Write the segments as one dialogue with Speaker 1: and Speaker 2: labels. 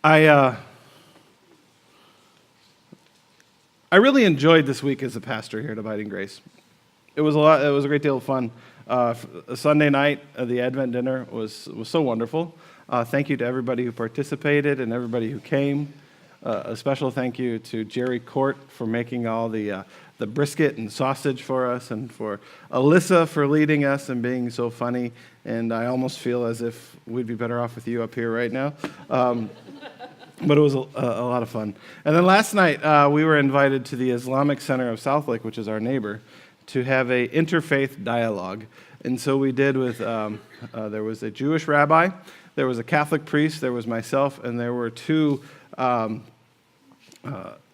Speaker 1: I really enjoyed this week as a pastor here at Abiding Grace. It was a great deal of fun. Sunday night, the Advent dinner was so wonderful. Thank you to everybody who participated and everybody who came. A special thank you to Jerry Court for making all the brisket and sausage for us, and for Alyssa for leading us and being so funny. And I almost feel as if we'd be better off with you up here right now. But it was a lot of fun. And then last night, we were invited to the Islamic Center of Southlake, which is our neighbor, to have a interfaith dialogue. And so we did with, there was a Jewish rabbi, there was a Catholic priest, there was myself, and there were two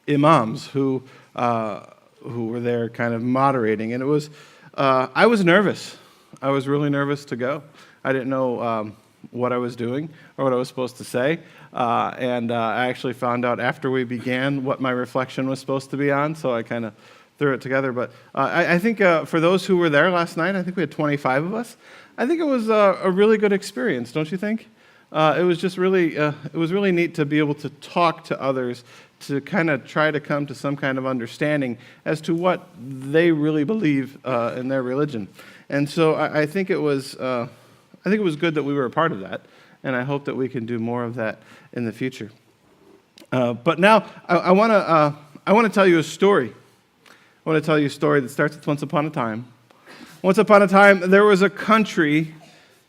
Speaker 1: imams who were there kind of moderating. And it was, I was nervous. I was really nervous to go. I didn't know what I was doing or what I was supposed to say. And I actually found out after we began what my reflection was supposed to be on, so I kind of threw it together. But I think for those who were there last night, I think we had 25 of us. I think it was a really good experience, don't you think? It was just really, it was really neat to be able to talk to others, to kind of try to come to some kind of understanding as to what they really believe in their religion. And so I think it was good that we were a part of that, and I hope that we can do more of that in the future. But now I want to tell you a story. I want to tell you a story that starts with once upon a time. Once upon a time, there was a country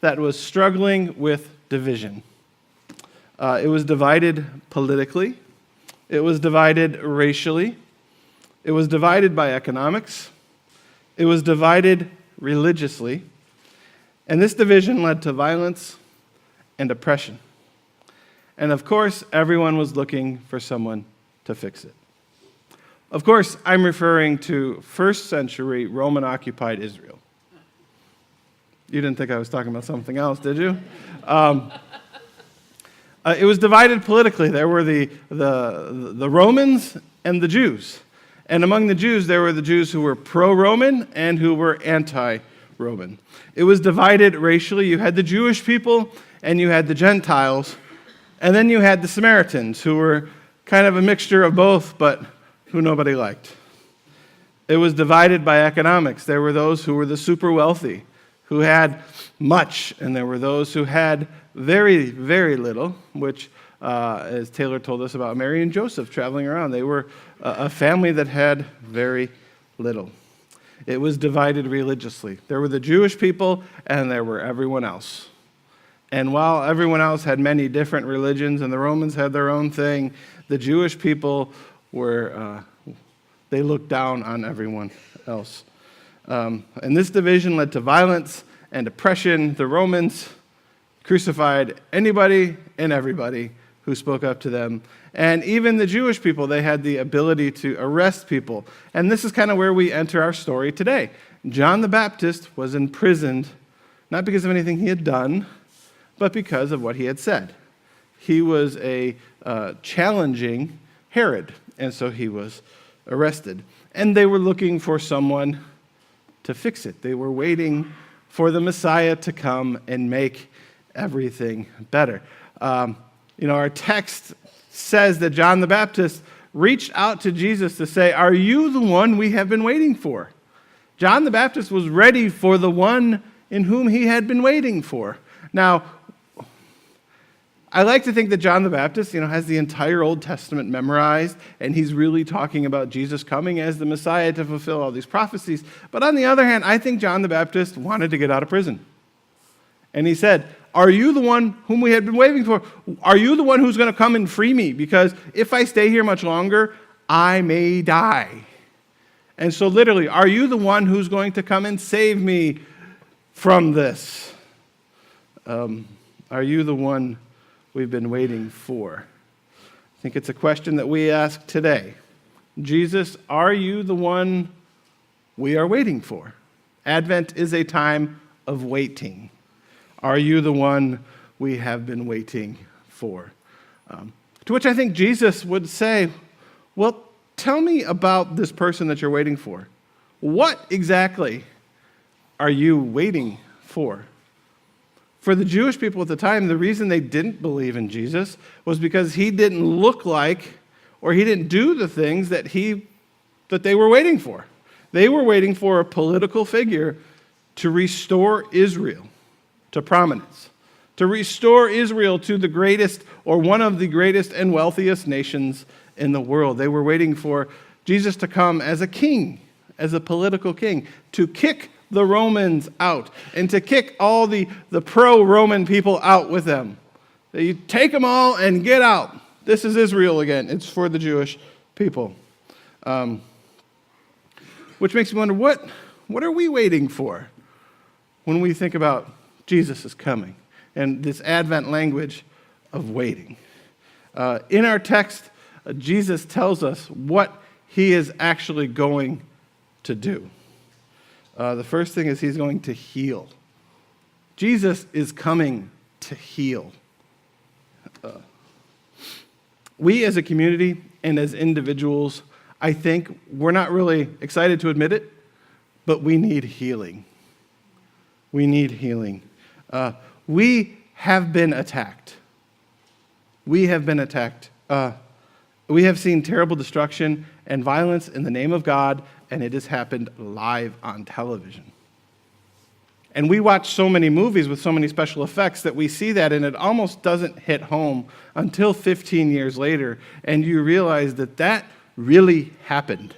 Speaker 1: that was struggling with division. It was divided politically. It was divided racially. It was divided by economics. It was divided religiously. And this division led to violence and oppression. And of course, everyone was looking for someone to fix it. Of course, I'm referring to first century Roman-occupied Israel. You didn't think I was talking about something else, did you? It was divided politically. There were the Romans and the Jews. And among the Jews, there were the Jews who were pro-Roman and who were anti-Roman. It was divided racially. You had the Jewish people and you had the Gentiles. And then you had the Samaritans, who were kind of a mixture of both, but who nobody liked. It was divided by economics. There were those who were the super wealthy, who had much, and there were those who had very, very little, which, as Taylor told us about Mary and Joseph traveling around, they were a family that had very little. It was divided religiously. There were the Jewish people, and there were everyone else. And while everyone else had many different religions, and the Romans had their own thing, the Jewish people they looked down on everyone else. And this division led to violence and oppression. The Romans crucified anybody and everybody who spoke up to them. And even the Jewish people, they had the ability to arrest people. And this is kind of where we enter our story today. John the Baptist was imprisoned, not because of anything he had done, but because of what he had said. He was challenging Herod, and so he was arrested. And they were looking for someone to fix it. They were waiting for the Messiah to come and make everything better. Our text says that John the Baptist reached out to Jesus to say, "Are you the one we have been waiting for?" John the Baptist was ready for the one in whom he had been waiting for. Now, I like to think that John the Baptist, has the entire Old Testament memorized, and he's really talking about Jesus coming as the Messiah to fulfill all these prophecies. But on the other hand, I think John the Baptist wanted to get out of prison. And he said, "Are you the one whom we had been waiting for? Are you the one who's going to come and free me? Because if I stay here much longer, I may die." And so literally, are you the one who's going to come and save me from this? Are you the one we've been waiting for? I think it's a question that we ask today. Jesus, are you the one we are waiting for? Advent is a time of waiting. Are you the one we have been waiting for? To which I think Jesus would say, well, tell me about this person that you're waiting for. What exactly are you waiting for? For the Jewish people at the time, the reason they didn't believe in Jesus was because he didn't look like, or he didn't do the things that they were waiting for. They were waiting for a political figure to restore Israel to prominence, to restore Israel to the greatest, or one of the greatest and wealthiest nations in the world. They were waiting for Jesus to come as a king, as a political king, to kick the Romans out and to kick all the pro-Roman people out with them. You take them all and get out. This is Israel again. It's for the Jewish people. Which makes me wonder, what are we waiting for when we think about Jesus is coming and this Advent language of waiting? In our text, Jesus tells us what he is actually going to do. The first thing is he's going to heal. Jesus is coming to heal. We as a community and as individuals, I think we're not really excited to admit it, but we need healing. We need healing. We have been attacked. We have been attacked. We have seen terrible destruction and violence in the name of God, and it has happened live on television. And we watch so many movies with so many special effects that we see that, and it almost doesn't hit home until 15 years later, and you realize that really happened.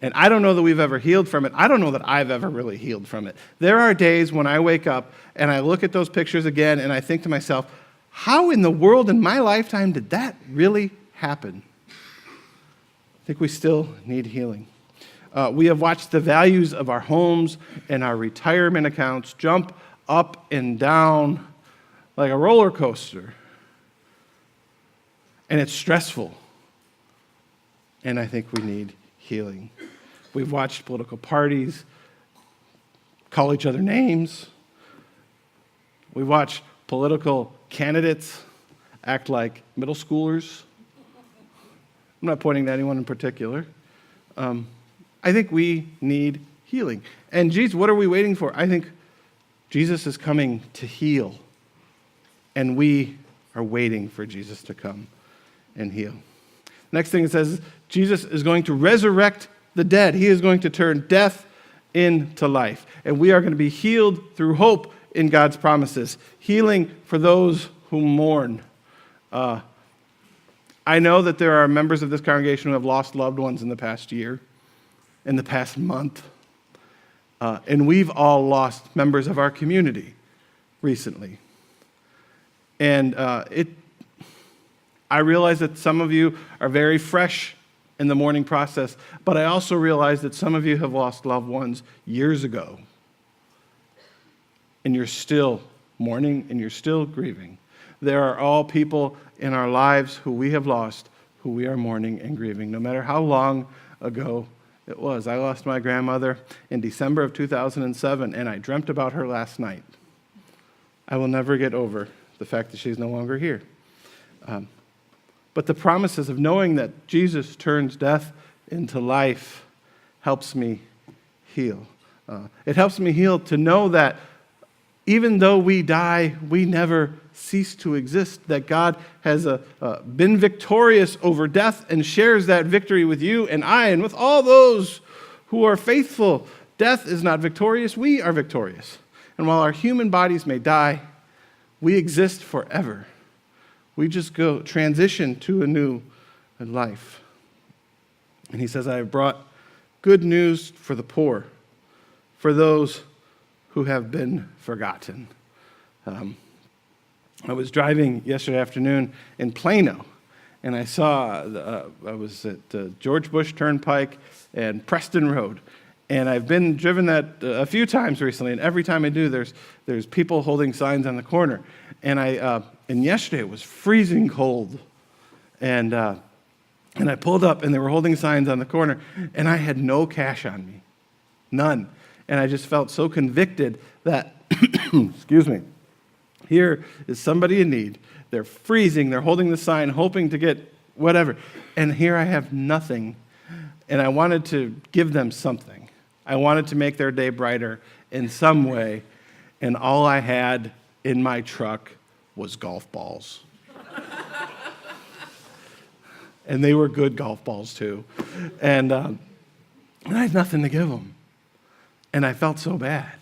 Speaker 1: And I don't know that we've ever healed from it. I don't know that I've ever really healed from it. There are days when I wake up and I look at those pictures again and I think to myself, how in the world in my lifetime did that really happen? I think we still need healing. We have watched the values of our homes and our retirement accounts jump up and down like a roller coaster. And it's stressful. And I think we need healing. We've watched political parties call each other names. We watch political candidates act like middle schoolers. I'm not pointing to anyone in particular. I think we need healing. And Jesus, what are we waiting for? I think Jesus is coming to heal. And we are waiting for Jesus to come and heal. Next thing it says, Jesus is going to resurrect the dead. He is going to turn death into life. And we are going to be healed through hope in God's promises. Healing for those who mourn. I know that there are members of this congregation who have lost loved ones in the past year, in the past month. And we've all lost members of our community recently. And I realize that some of you are very fresh in the mourning process, but I also realize that some of you have lost loved ones years ago. And you're still mourning and you're still grieving. There are all people in our lives who we have lost, who we are mourning and grieving, no matter how long ago it was. I lost my grandmother in December of 2007, and I dreamt about her last night. I will never get over the fact that she's no longer here. But the promises of knowing that Jesus turns death into life helps me heal. It helps me heal to know that even though we die, we never cease to exist, that God has been victorious over death and shares that victory with you and I and with all those who are faithful. Death is not victorious, we are victorious. And while our human bodies may die, we exist forever. We just transition to a new life. And he says, I have brought good news for the poor, for those who have been forgotten. I was driving yesterday afternoon in Plano, and I saw, I was at George Bush Turnpike and Preston Road, and I've been driven that a few times recently, and every time I do, there's people holding signs on the corner. And yesterday it was freezing cold, and I pulled up, and they were holding signs on the corner, and I had no cash on me, none. And I just felt so convicted that, excuse me, here is somebody in need. They're freezing, they're holding the sign, hoping to get whatever. And here I have nothing. And I wanted to give them something. I wanted to make their day brighter in some way. and all I had in my truck was golf balls. And they were good golf balls, too. And I had nothing to give them. And I felt so bad.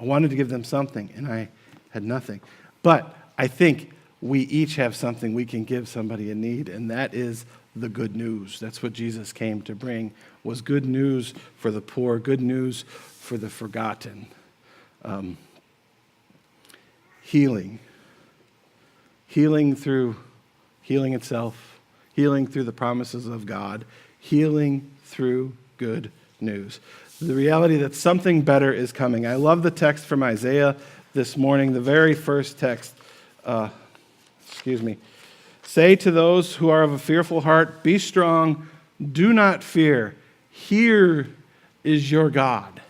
Speaker 1: I wanted to give them something, and I had nothing. But I think we each have something we can give somebody in need, and that is the good news. That's what Jesus came to bring, was good news for the poor, good news for the forgotten. Healing. Healing through healing itself. Healing through the promises of God. Healing through good news. The reality that something better is coming. I love the text from Isaiah this morning, the very first text. Say to those who are of a fearful heart, be strong, do not fear. Here is your God.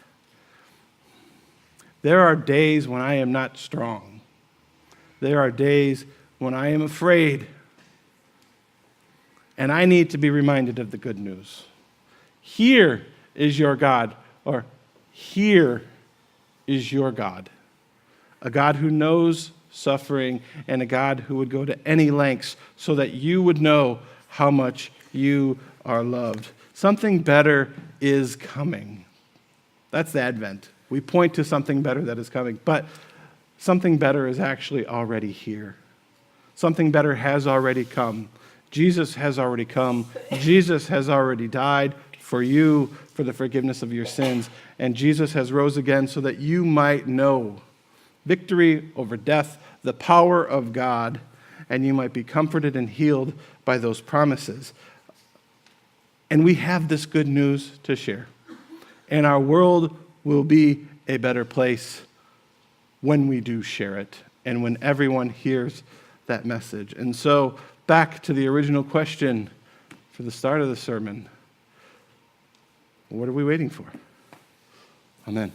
Speaker 1: There are days when I am not strong. There are days when I am afraid. And I need to be reminded of the good news. Here is your God, or here is your God. A God who knows suffering, and a God who would go to any lengths so that you would know how much you are loved. Something better is coming. That's the Advent. We point to something better that is coming, but something better is actually already here. Something better has already come. Jesus has already come. Jesus has already died for you, for the forgiveness of your sins, and Jesus has rose again so that you might know victory over death, the power of God, and you might be comforted and healed by those promises. And we have this good news to share. And our world will be a better place when we do share it and when everyone hears that message. And so, back to the original question for the start of the sermon. What are we waiting for? Amen.